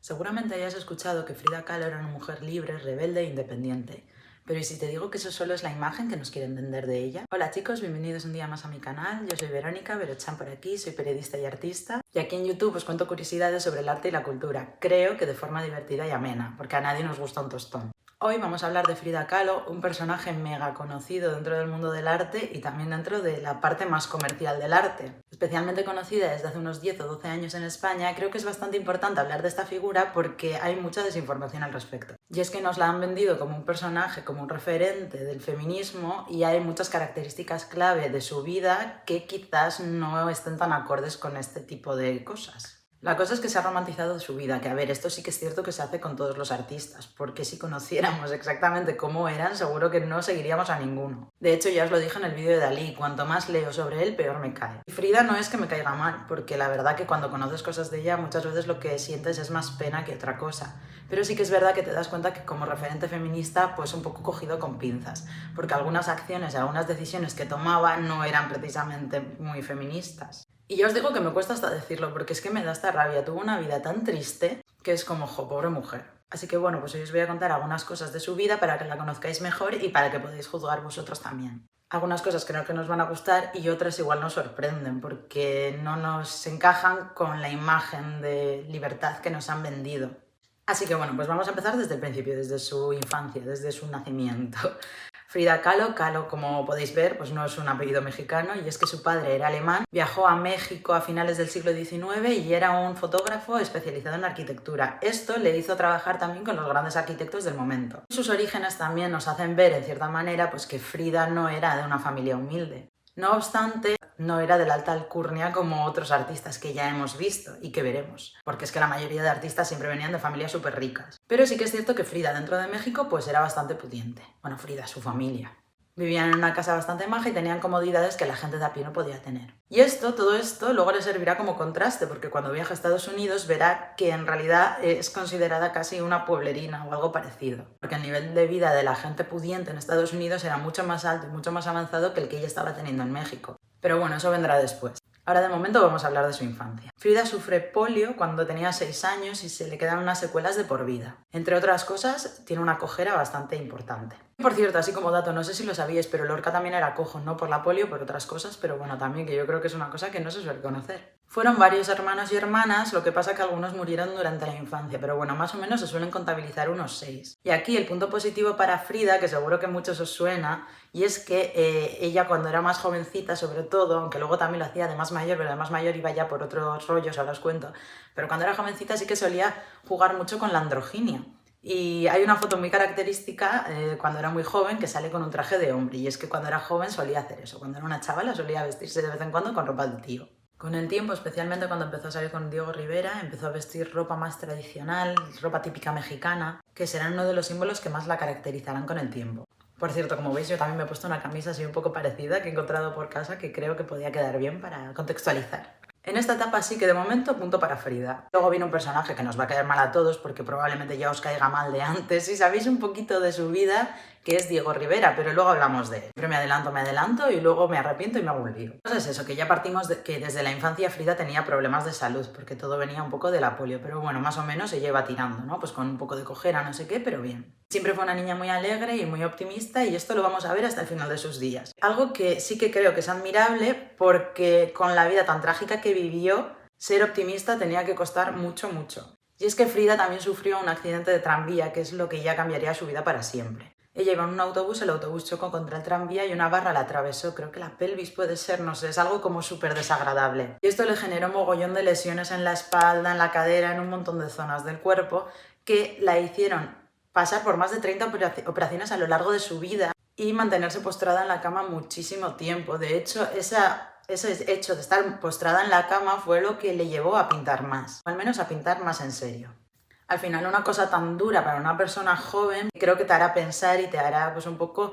Seguramente hayas escuchado que Frida Kahlo era una mujer libre, rebelde e independiente. Pero ¿y si te digo que eso solo es la imagen que nos quieren vender de ella? Hola chicos, bienvenidos un día más a mi canal. Yo soy Verónica, Verochan por aquí, soy periodista y artista. Y aquí en YouTube os cuento curiosidades sobre el arte y la cultura. Creo que de forma divertida y amena, porque a nadie nos gusta un tostón. Hoy vamos a hablar de Frida Kahlo, un personaje mega conocido dentro del mundo del arte y también dentro de la parte más comercial del arte. Especialmente conocida desde hace unos 10 o 12 años en España, creo que es bastante importante hablar de esta figura porque hay mucha desinformación al respecto. Y es que nos la han vendido como un personaje, como un referente del feminismo, y hay muchas características clave de su vida que quizás no estén tan acordes con este tipo de cosas. La cosa es que se ha romantizado su vida, que a ver, esto sí que es cierto que se hace con todos los artistas, porque si conociéramos exactamente cómo eran, seguro que no seguiríamos a ninguno. De hecho, ya os lo dije en el vídeo de Dalí, cuanto más leo sobre él, peor me cae. Y Frida no es que me caiga mal, porque la verdad que cuando conoces cosas de ella, muchas veces lo que sientes es más pena que otra cosa. Pero sí que es verdad que te das cuenta que como referente feminista, pues un poco cogido con pinzas, porque algunas acciones y algunas decisiones que tomaba no eran precisamente muy feministas. Y yo os digo que me cuesta hasta decirlo, porque es que me da esta rabia. Tuvo una vida tan triste que es como, jo, pobre mujer. Así que bueno, pues hoy os voy a contar algunas cosas de su vida para que la conozcáis mejor y para que podáis juzgar vosotros también. Algunas cosas creo que nos van a gustar y otras igual nos sorprenden porque no nos encajan con la imagen de libertad que nos han vendido. Así que bueno, pues vamos a empezar desde el principio, desde su infancia, desde su nacimiento. Frida Kahlo, Kahlo como podéis ver, pues no es un apellido mexicano y es que su padre era alemán, viajó a México a finales del siglo XIX y era un fotógrafo especializado en arquitectura. Esto le hizo trabajar también con los grandes arquitectos del momento. Sus orígenes también nos hacen ver, en cierta manera, pues que Frida no era de una familia humilde. No obstante, no era de la alta alcurnia como otros artistas que ya hemos visto y que veremos, porque es que la mayoría de artistas siempre venían de familias súper ricas. Pero sí que es cierto que Frida dentro de México pues era bastante pudiente. Bueno, Frida, su familia. Vivían en una casa bastante maja y tenían comodidades que la gente de a pie no podía tener. Y todo esto, luego le servirá como contraste, porque cuando viaja a Estados Unidos verá que en realidad es considerada casi una pueblerina o algo parecido. Porque el nivel de vida de la gente pudiente en Estados Unidos era mucho más alto y mucho más avanzado que el que ella estaba teniendo en México. Pero bueno, eso vendrá después. Ahora de momento vamos a hablar de su infancia. Frida sufre polio cuando tenía 6 años y se le quedan unas secuelas de por vida. Entre otras cosas, tiene una cojera bastante importante. Por cierto, así como dato, no sé si lo sabíais, pero Lorca también era cojo, no por la polio, por otras cosas, pero bueno, también que yo creo que es una cosa que no se suele conocer. Fueron varios hermanos y hermanas, lo que pasa que algunos murieron durante la infancia, pero bueno, más o menos se suelen contabilizar unos 6. Y aquí el punto positivo para Frida, que seguro que a muchos os suena, y es que ella cuando era más jovencita, sobre todo, aunque luego también lo hacía de más mayor, pero de más mayor iba ya por otros rollos, ahora os cuento, pero cuando era jovencita sí que solía jugar mucho con la androginia. Y hay una foto muy característica cuando era muy joven que sale con un traje de hombre, y es que cuando era joven solía hacer eso, cuando era una chavala solía vestirse de vez en cuando con ropa de tío. Con el tiempo, especialmente cuando empezó a salir con Diego Rivera, empezó a vestir ropa más tradicional, ropa típica mexicana, que serán uno de los símbolos que más la caracterizarán con el tiempo. Por cierto, como veis, yo también me he puesto una camisa así un poco parecida que he encontrado por casa que creo que podía quedar bien para contextualizar. En esta etapa sí que de momento punto para Frida. Luego viene un personaje que nos va a caer mal a todos porque probablemente ya os caiga mal de antes si sabéis un poquito de su vida, que es Diego Rivera, pero luego hablamos de él. Siempre me adelanto y luego me arrepiento y me hago un lío. Pues es eso, que ya partimos de que desde la infancia Frida tenía problemas de salud porque todo venía un poco de la polio, pero bueno, más o menos ella iba tirando, ¿no? Pues con un poco de cojera, no sé qué, pero bien. Siempre fue una niña muy alegre y muy optimista y esto lo vamos a ver hasta el final de sus días. Algo que sí que creo que es admirable porque con la vida tan trágica que vivió, ser optimista tenía que costar mucho, mucho. Y es que Frida también sufrió un accidente de tranvía, que es lo que ya cambiaría su vida para siempre. Ella iba en un autobús, el autobús chocó contra el tranvía y una barra la atravesó, creo que la pelvis puede ser, no sé, es algo como súper desagradable. Y esto le generó un mogollón de lesiones en la espalda, en la cadera, en un montón de zonas del cuerpo que la hicieron pasar por más de 30 operaciones a lo largo de su vida y mantenerse postrada en la cama muchísimo tiempo. De hecho, ese hecho de estar postrada en la cama fue lo que le llevó a pintar más, o al menos a pintar más en serio. Al final una cosa tan dura para una persona joven creo que te hará pensar y te hará pues un poco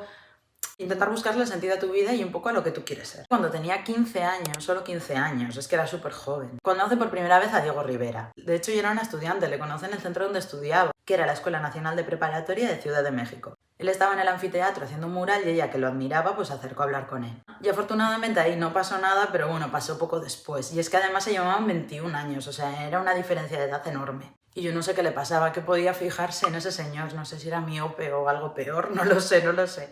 intentar buscarle sentido a tu vida y un poco a lo que tú quieres ser. Cuando tenía 15 años, solo 15 años, es que era súper joven, conoce por primera vez a Diego Rivera. De hecho, yo era una estudiante, le conoce en el centro donde estudiaba, que era la Escuela Nacional de Preparatoria de Ciudad de México. Él estaba en el anfiteatro haciendo un mural y ella, que lo admiraba, pues se acercó a hablar con él. Y afortunadamente ahí no pasó nada, pero bueno, pasó poco después. Y es que además se llevaban 21 años, o sea, era una diferencia de edad enorme. Y yo no sé qué le pasaba, que podía fijarse en ese señor, no sé si era miope o algo peor, no lo sé, no lo sé.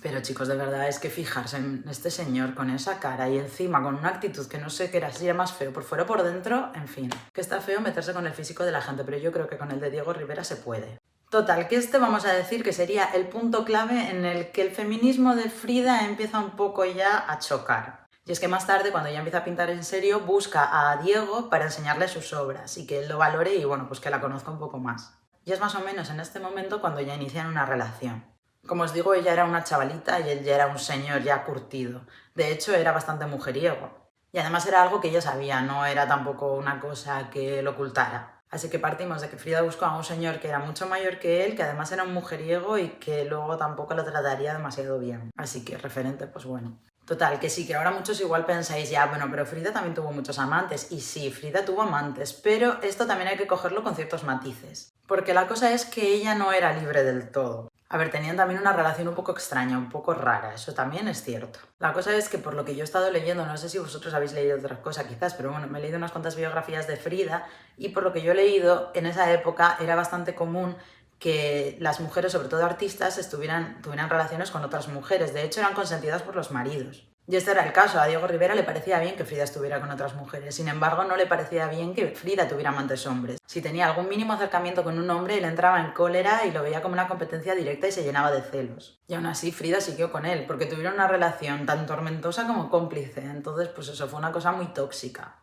Pero chicos, de verdad es que fijarse en este señor con esa cara y encima con una actitud que no sé qué era, si era más feo por fuera o por dentro, en fin. Que está feo meterse con el físico de la gente, pero yo creo que con el de Diego Rivera se puede. Total, que este vamos a decir que sería el punto clave en el que el feminismo de Frida empieza un poco ya a chocar. Y es que más tarde, cuando ya empieza a pintar en serio, busca a Diego para enseñarle sus obras y que él lo valore y bueno, pues que la conozca un poco más. Y es más o menos en este momento cuando ya inician una relación. Como os digo, ella era una chavalita y él ya era un señor ya curtido. De hecho, era bastante mujeriego. Y además era algo que ella sabía, no era tampoco una cosa que lo ocultara. Así que partimos de que Frida buscó a un señor que era mucho mayor que él, que además era un mujeriego y que luego tampoco lo trataría demasiado bien. Así que referente, pues bueno. Total, que sí, que ahora muchos igual pensáis, ya, bueno, pero Frida también tuvo muchos amantes. Y sí, Frida tuvo amantes, pero esto también hay que cogerlo con ciertos matices. Porque la cosa es que ella no era libre del todo. A ver, tenían también una relación un poco extraña, un poco rara, eso también es cierto. La cosa es que por lo que yo he estado leyendo, no sé si vosotros habéis leído otra cosa quizás, pero bueno, me he leído unas cuantas biografías de Frida y por lo que yo he leído, en esa época era bastante común que las mujeres, sobre todo artistas, tuvieran relaciones con otras mujeres. De hecho, eran consentidas por los maridos. Y este era el caso. A Diego Rivera le parecía bien que Frida estuviera con otras mujeres. Sin embargo, no le parecía bien que Frida tuviera amantes hombres. Si tenía algún mínimo acercamiento con un hombre, él entraba en cólera y lo veía como una competencia directa y se llenaba de celos. Y aún así, Frida siguió con él, porque tuvieron una relación tan tormentosa como cómplice. Entonces, pues eso fue una cosa muy tóxica.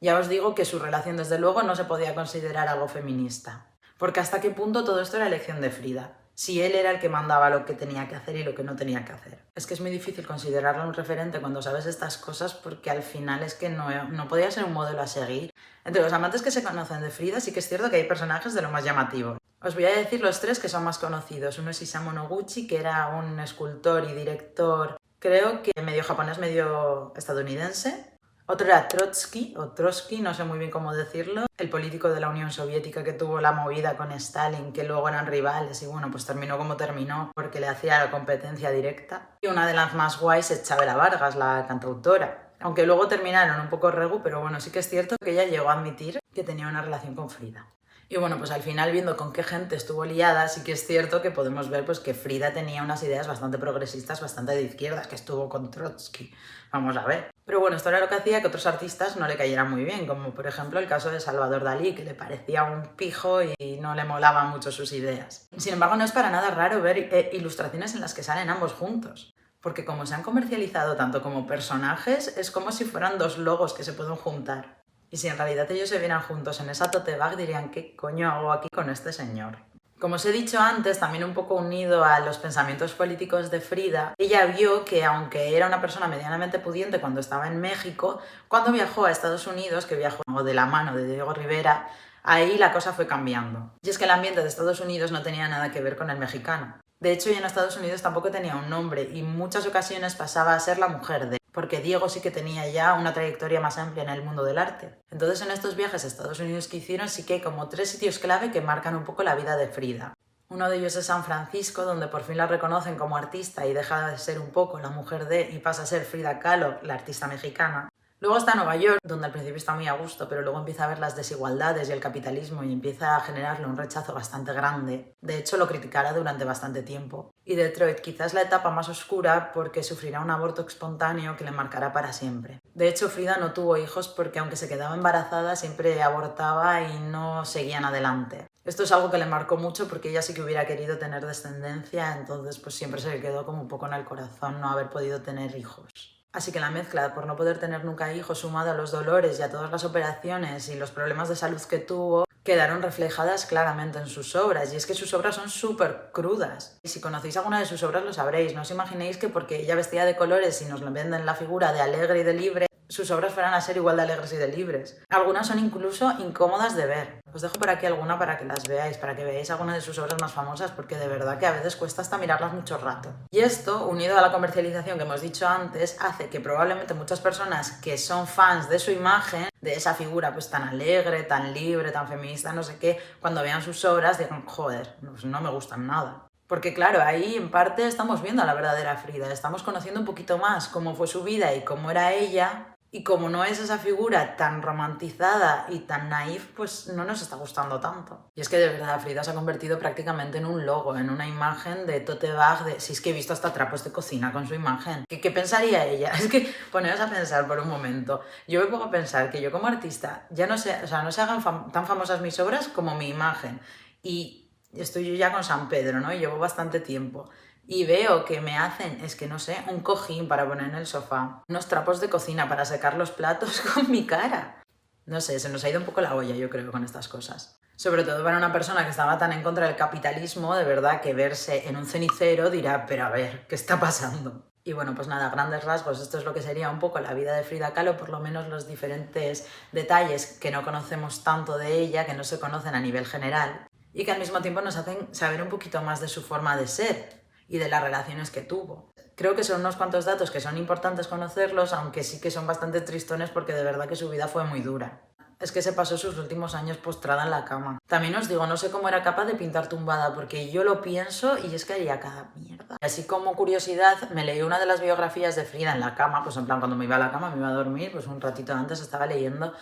Ya os digo que su relación, desde luego, no se podía considerar algo feminista. Porque hasta qué punto todo esto era elección de Frida. Si él era el que mandaba lo que tenía que hacer y lo que no tenía que hacer. Es que es muy difícil considerarlo un referente cuando sabes estas cosas porque al final es que no podía ser un modelo a seguir. Entre los amantes que se conocen de Frida sí que es cierto que hay personajes de lo más llamativo. Os voy a decir los tres que son más conocidos. Uno es Isamu Noguchi, que era un escultor y director, creo que medio japonés, medio estadounidense. Otro era Trotsky, o Trotsky, no sé muy bien cómo decirlo, el político de la Unión Soviética que tuvo la movida con Stalin, que luego eran rivales y bueno, pues terminó como terminó porque le hacía la competencia directa. Y una de las más guays es Chabela Vargas, la cantautora. Aunque luego terminaron un poco regu, pero bueno, sí que es cierto que ella llegó a admitir que tenía una relación con Frida. Y bueno, pues al final, viendo con qué gente estuvo liada, sí que es cierto que podemos ver pues, que Frida tenía unas ideas bastante progresistas, bastante de izquierdas, que estuvo con Trotsky. Vamos a ver. Pero bueno, esto era lo que hacía que otros artistas no le cayeran muy bien, como por ejemplo el caso de Salvador Dalí, que le parecía un pijo y no le molaban mucho sus ideas. Sin embargo, no es para nada raro ver ilustraciones en las que salen ambos juntos. Porque como se han comercializado tanto como personajes, es como si fueran dos logos que se pueden juntar. Y si en realidad ellos se vieran juntos en esa tote bag, dirían, ¿qué coño hago aquí con este señor? Como os he dicho antes, también un poco unido a los pensamientos políticos de Frida, ella vio que aunque era una persona medianamente pudiente cuando estaba en México, cuando viajó a Estados Unidos, que viajó de la mano de Diego Rivera, ahí la cosa fue cambiando. Y es que el ambiente de Estados Unidos no tenía nada que ver con el mexicano. De hecho, ella en Estados Unidos tampoco tenía un nombre y en muchas ocasiones pasaba a ser la mujer de, porque Diego sí que tenía ya una trayectoria más amplia en el mundo del arte. Entonces, en estos viajes a Estados Unidos que hicieron sí que hay como 3 sitios clave que marcan un poco la vida de Frida. Uno de ellos es San Francisco, donde por fin la reconocen como artista y deja de ser un poco la mujer de y pasa a ser Frida Kahlo, la artista mexicana. Luego está Nueva York, donde al principio está muy a gusto, pero luego empieza a ver las desigualdades y el capitalismo y empieza a generarle un rechazo bastante grande. De hecho, lo criticará durante bastante tiempo. Y Detroit, quizás la etapa más oscura porque sufrirá un aborto espontáneo que le marcará para siempre. De hecho, Frida no tuvo hijos porque aunque se quedaba embarazada, siempre abortaba y no seguían adelante. Esto es algo que le marcó mucho porque ella sí que hubiera querido tener descendencia, entonces pues siempre se le quedó como un poco en el corazón no haber podido tener hijos. Así que la mezcla por no poder tener nunca hijos, sumado a los dolores y a todas las operaciones y los problemas de salud que tuvo, quedaron reflejadas claramente en sus obras. Y es que sus obras son súper crudas. Y si conocéis alguna de sus obras lo sabréis. No os imaginéis que porque ella vestía de colores y nos venden la figura de alegre y de libre, sus obras fueran a ser igual de alegres y de libres. Algunas son incluso incómodas de ver. Os dejo por aquí alguna para que las veáis, para que veáis alguna de sus obras más famosas, porque de verdad que a veces cuesta hasta mirarlas mucho rato. Y esto, unido a la comercialización que hemos dicho antes, hace que probablemente muchas personas que son fans de su imagen, de esa figura pues tan alegre, tan libre, tan feminista, no sé qué, cuando vean sus obras digan, joder, pues no me gustan nada. Porque claro, ahí en parte estamos viendo a la verdadera Frida, estamos conociendo un poquito más cómo fue su vida y cómo era ella, Y como no es esa figura tan romantizada y tan naif, pues no nos está gustando tanto. Y es que de verdad Frida se ha convertido prácticamente en un logo, en una imagen de tote bag, de... Si es que he visto hasta trapos de cocina con su imagen. ¿Qué pensaría ella? Es que poneos a pensar por un momento. Yo me pongo a pensar que yo como artista ya no sé, o sea, no se hagan tan famosas mis obras como mi imagen. Y estoy yo ya con San Pedro, ¿no? Y llevo bastante tiempo. Y veo que me hacen, es que no sé, un cojín para poner en el sofá, unos trapos de cocina para secar los platos con mi cara. No sé, se nos ha ido un poco la olla, yo creo, con estas cosas. Sobre todo para una persona que estaba tan en contra del capitalismo, de verdad que verse en un cenicero dirá, pero a ver, ¿qué está pasando? Y bueno, pues nada, a grandes rasgos, esto es lo que sería un poco la vida de Frida Kahlo, por lo menos los diferentes detalles que no conocemos tanto de ella, que no se conocen a nivel general, y que al mismo tiempo nos hacen saber un poquito más de su forma de ser y de las relaciones que tuvo. Creo que son unos cuantos datos que son importantes conocerlos, aunque sí que son bastante tristones porque de verdad que su vida fue muy dura. Es que se pasó sus últimos años postrada en la cama. También os digo, no sé cómo era capaz de pintar tumbada, porque yo lo pienso y es que haría cada mierda. Así como curiosidad, me leí una de las biografías de Frida en la cama, pues en plan cuando me iba a la cama, me iba a dormir, pues un ratito antes estaba leyendo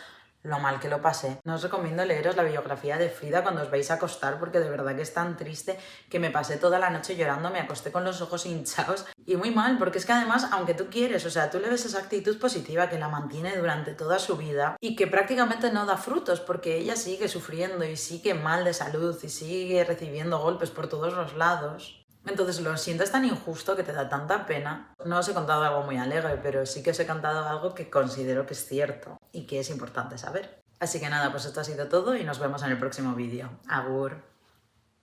lo mal que lo pasé. No os recomiendo leeros la biografía de Frida cuando os vais a acostar porque de verdad que es tan triste que me pasé toda la noche llorando, me acosté con los ojos hinchados y muy mal, porque es que además, aunque tú quieres, o sea, tú le ves esa actitud positiva que la mantiene durante toda su vida y que prácticamente no da frutos porque ella sigue sufriendo y sigue mal de salud y sigue recibiendo golpes por todos los lados. Entonces lo sientes tan injusto que te da tanta pena. No os he contado algo muy alegre, pero sí que os he contado algo que considero que es cierto y que es importante saber. Así que nada, pues esto ha sido todo y nos vemos en el próximo vídeo. Agur.